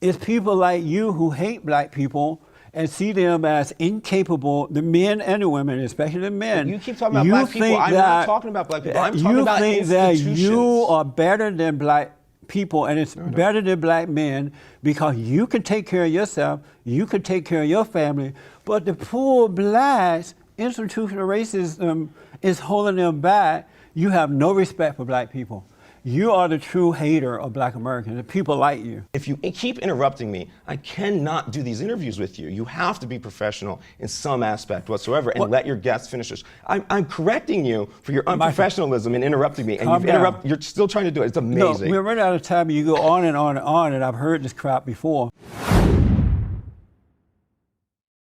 It's people like you who hate black people and see them as incapable, the men and the women, especially the men. You keep talking about black people. I'm not talking about black people. I'm talking about institutions. You think that you are better than black people, and it's better than black men because you can take care of yourself, you can take care of your family, but the poor blacks, institutional racism is holding them back. You have no respect for black people. You are the true hater of black Americans, and people like you. If you keep interrupting me, I cannot do these interviews with you. You have to be professional in some aspect whatsoever and let your guests finish this. I'm correcting you for your unprofessionalism in interrupting me, and you're still trying to do it. It's amazing. No, we're running out of time, and you go on and on and on, and I've heard this crap before.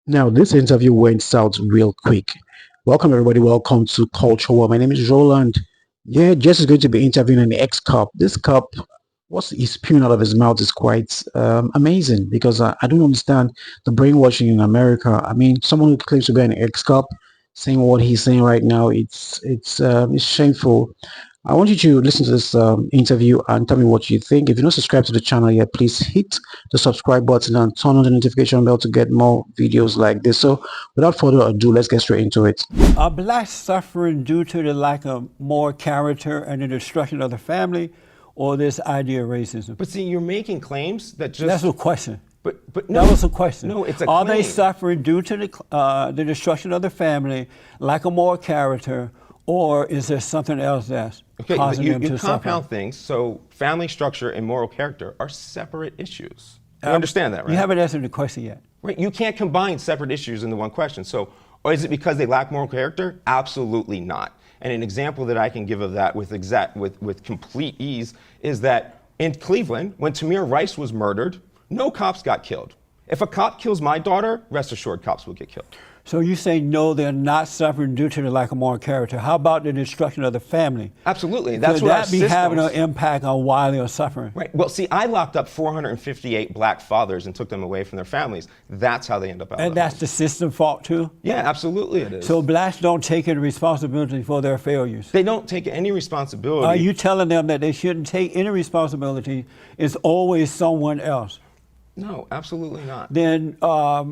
Now, this interview went south real quick. Welcome, everybody. Welcome to Culture War. My name is Roland. Yeah, Jess is going to be interviewing an Excop. This cop, what he's spewing out of his mouth is quite amazing, because I don't understand the brainwashing in America. I mean, someone who claims to be an Excop saying what he's saying right now, it's shameful. I want you to listen to this interview and tell me what you think. If you're not subscribed to the channel yet, please hit the subscribe button and turn on the notification bell to get more videos like this. So without further ado, let's get straight into it. Are blacks suffering due to the lack of moral character and the destruction of the family, or this idea of racism? But see, you're making claims that just... That's a question. But no, that was a question. No, it's a Are claim. they suffering due to the destruction of the family, lack of moral character, or is there something else that's causing them to suffer? You compound things, so family structure and moral character are separate issues. You understand that, right? You haven't answered the question yet. Right, you can't combine separate issues into one question. So, or is it because they lack moral character? Absolutely not. And an example that I can give of that with complete ease is that in Cleveland, when Tamir Rice was murdered, no cops got killed. If a cop kills my daughter, rest assured cops will get killed. So you say no, they're not suffering due to the lack of moral character. How about the destruction of the family? Absolutely. That's Could what that be having an impact on why they're suffering? Right. Well, see, I locked up 458 black fathers and took them away from their families. That's how they end up out. And that's the system fault too? Yeah, absolutely it is. So blacks don't take any responsibility for their failures? They don't take any responsibility. Are you telling them that they shouldn't take any responsibility? It's always someone else? No, absolutely not. Then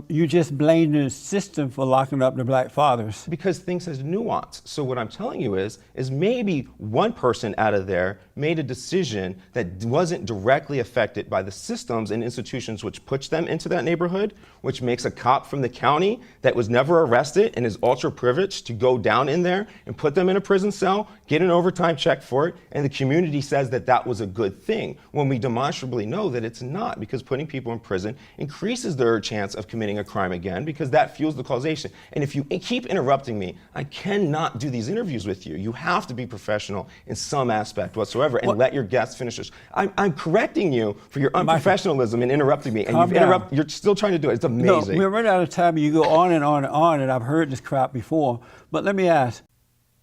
you just blame the system for locking up the black fathers. Because things has nuance. So what I'm telling you is maybe one person out of there made a decision that wasn't directly affected by the systems and institutions which push them into that neighborhood, which makes a cop from the county that was never arrested and is ultra privileged to go down in there and put them in a prison cell, get an overtime check for it, and the community says that that was a good thing, when we demonstrably know that it's not, because putting people in prison increases their chance of committing a crime again, because that fuels the causation. And if you keep interrupting me, I cannot do these interviews with you. You have to be professional in some aspect whatsoever and let your guests finish this. I'm correcting you for your unprofessionalism in interrupting me, and you're still trying to do it. It's amazing. No, we're running out of time, and you go on and on and on, and I've heard this crap before. But let me ask.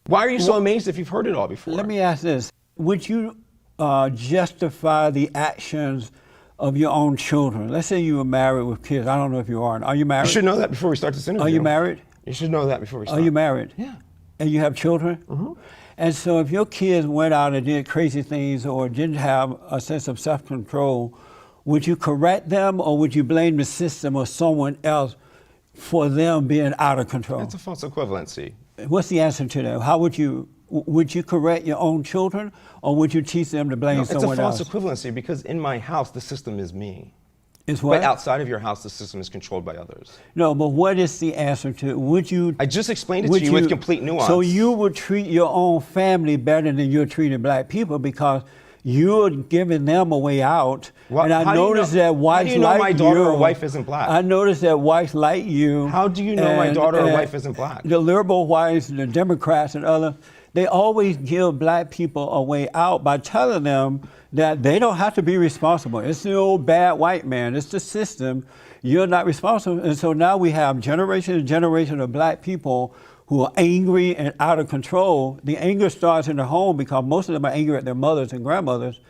Why are you so amazed if you've heard it all before? Let me ask this. Would you justify the actions of your own children? Let's say you were married with kids. I don't know if you are. Are you married? You should know that before we start this interview. Are you married? You should know that before we start. Are you married? Yeah. And you have children? Mm-hmm. And so if your kids went out and did crazy things or didn't have a sense of self-control, would you correct them, or would you blame the system or someone else for them being out of control? That's a false equivalency. What's the answer to that? How would you correct your own children, or would you teach them to blame someone else? It's a false equivalency, because in my house, the system is me. Is what? But outside of your house, the system is controlled by others. No, but what is the answer to it? Would you? I just explained it to you with complete nuance. So you would treat your own family better than you're treating black people, because you're giving them a way out. And I noticed that whites like you. How do you know my daughter or wife isn't black? I noticed that whites like you. How do you know my daughter or wife isn't black? The liberal whites, the Democrats and others, they always give black people a way out by telling them that they don't have to be responsible. It's the old bad white man. It's the system. You're not responsible. And so now we have generation and generation of black people who are angry and out of control. The anger starts in the home, because most of them are angry at their mothers and grandmothers.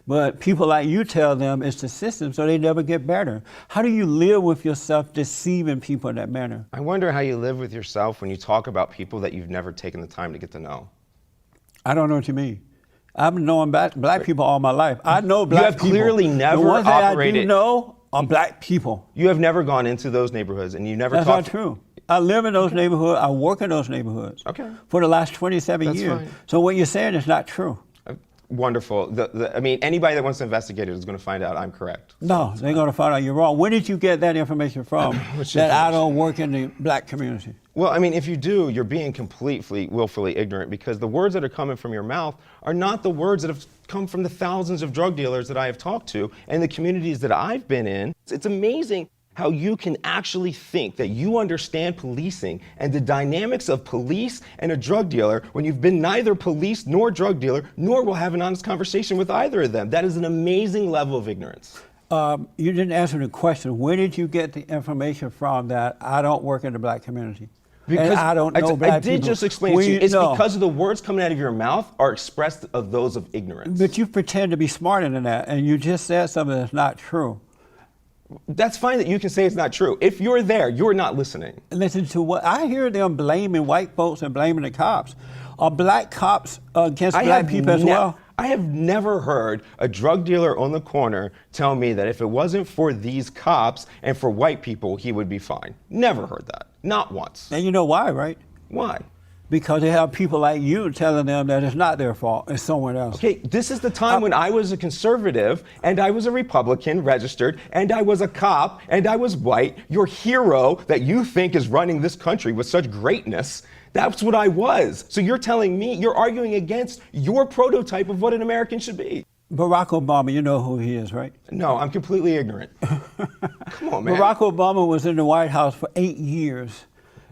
But people like you tell them it's the system, so they never get better. How do you live with yourself deceiving people in that manner? I wonder how you live with yourself when you talk about people that you've never taken the time to get to know. I don't know what you mean. I've known black people all my life. I know black people. You have clearly never the one thing operated. I do know are black people. You have never gone into those neighborhoods, and you never That's not talked. true. I live in those neighborhoods. I work in those neighborhoods Okay. for the last 27 That's years. fine. So what you're saying is not true. Wonderful. I mean, anybody that wants to investigate it is going to find out I'm correct. No, they're going to find out you're wrong. Where did you get that information from that I don't work in the black community? Well, I mean, if you do, you're being completely, willfully ignorant, because the words that are coming from your mouth are not the words that have come from the thousands of drug dealers that I have talked to and the communities that I've been in. It's amazing how you can actually think that you understand policing and the dynamics of police and a drug dealer when you've been neither police nor drug dealer, nor will have an honest conversation with either of them. That is an amazing level of ignorance. You didn't answer the question. Where did you get the information from that I don't work in the black community? Because and I don't know black I did people? just explain to you. It's because of the words coming out of your mouth are expressed of those of ignorance. But you pretend to be smarter than that, and you just said something that's not true. That's fine that you can say it's not true. If you're there, you're not listening. Listen to what I hear them blaming white folks and blaming the cops. Are black cops against black people as well? I have never heard a drug dealer on the corner tell me that if it wasn't for these cops and for white people, he would be fine. Never heard that. Not once. And you know why, right? Why? Because they have people like you telling them that it's not their fault, it's someone else. Okay, this is the time when I was a conservative and I was a Republican registered and I was a cop and I was white. Your hero that you think is running this country with such greatness, that's what I was. So you're telling me, you're arguing against your prototype of what an American should be. Barack Obama, you know who he is, right? No, I'm completely ignorant. Come on, man. Barack Obama was in the White House for 8 years.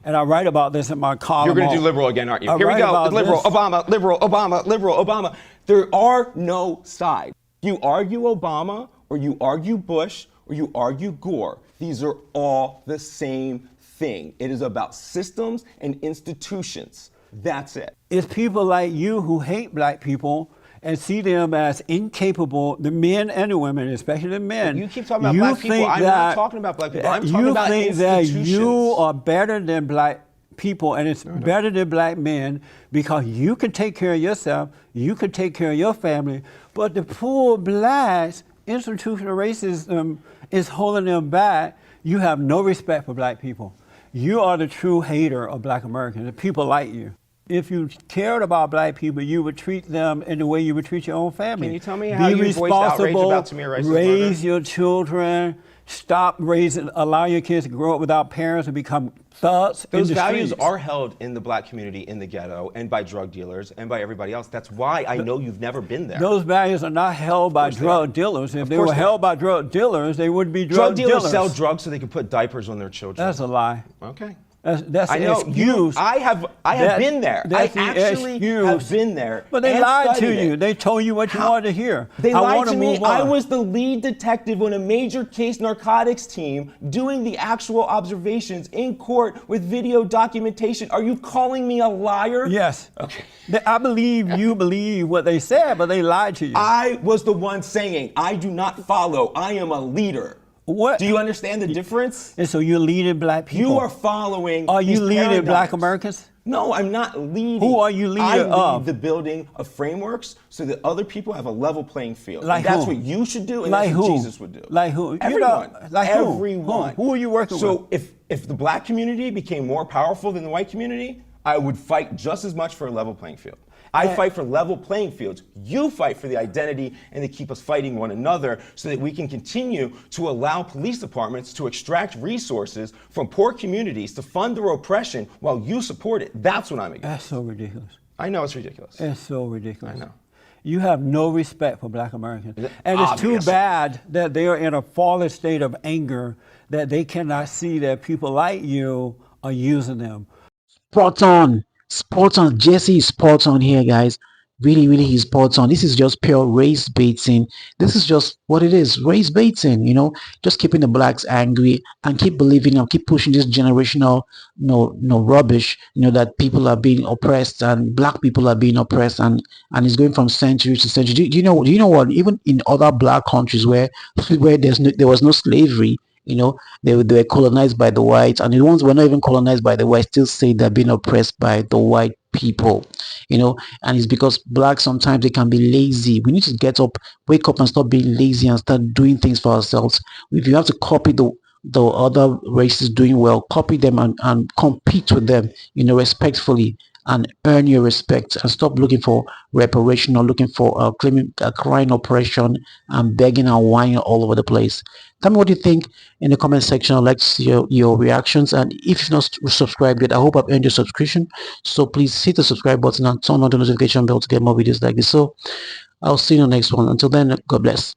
And I write about this in my column. You're going to do liberal again, aren't you? Here we go. Liberal, Obama, liberal, Obama, liberal, Obama. There are no sides. You argue Obama, or you argue Bush, or you argue Gore. These are all the same thing. It is about systems and institutions. That's it. It's people like you who hate black people and see them as incapable, the men and the women, especially the men. You keep talking about black people. I'm not talking about black people. I'm talking about institutions. You think that you are better than black people, and it's better than black men because you can take care of yourself, you can take care of your family, but the poor blacks, institutional racism is holding them back. You have no respect for black people. You are the true hater of black Americans, the people like you. If you cared about black people, you would treat them in the way you would treat your own family. Can you tell me how you voiced outrage about Tamir Rice's murder? Raise your children. Stop allow your kids to grow up without parents and become thugs. Those values are held in the black community in the ghetto and by drug dealers and by everybody else. That's why I know you've never been there. Those values are not held by drug dealers. If they were held by drug dealers, they wouldn't be drug dealers. Drug dealers sell drugs so they can put diapers on their children. That's a lie. Okay. That's I know. an excuse. I have been there. I actually have been there. But they lied to you. They told you what you wanted to hear. They lied to me. I was the lead detective on a major case narcotics team doing the actual observations in court with video documentation. Are you calling me a liar? Yes. Okay. I believe you believe what they said, but they lied to you. I was the one saying, I do not follow. I am a leader. What? Do you understand the difference? And so you're leading black people. You are following. Are you leading paradigms. black Americans? No, I'm not leading. Who are you leader of? I lead the building of frameworks so that other people have a level playing field. Like that's who? what you should do, and like that's what who? Jesus would do. Like who? Everyone. Like everyone. Who are you working with? So if the black community became more powerful than the white community, I would fight just as much for a level playing field. I fight for level playing fields. You fight for the identity and to keep us fighting one another so that we can continue to allow police departments to extract resources from poor communities to fund their oppression while you support it. That's what I'm against. That's so ridiculous. I know it's ridiculous. It's so ridiculous. I know. You have no respect for black Americans. And it's too Obviously. bad that they are in a fallen state of anger that they cannot see that people like you are using them. Spot on. Spot on. Jesse is spot on here, guys. Really, he's spot on. This is just pure race baiting. This is just what it is, race baiting, just keeping the blacks angry and keep believing and keep pushing this generational no rubbish, that people are being oppressed and black people are being oppressed and it's going from century to century. Do you know what? Even in other black countries where there was no slavery, they were colonized by the whites, and the ones who were not even colonized by the whites still say they're being oppressed by the white people, and it's because blacks sometimes they can be lazy. We need to wake up and stop being lazy and start doing things for ourselves. If you have to copy the other races doing well, copy them and compete with them, respectfully, and earn your respect, and stop looking for reparation or looking for claiming crying oppression and begging and whining all over the place. Tell me what you think in the comment section. I'd like to see your reactions, and if you've not subscribed yet, I hope I've earned your subscription. So please hit the subscribe button and turn on the notification bell to get more videos like this. So I'll see you in the next one. Until then, God bless.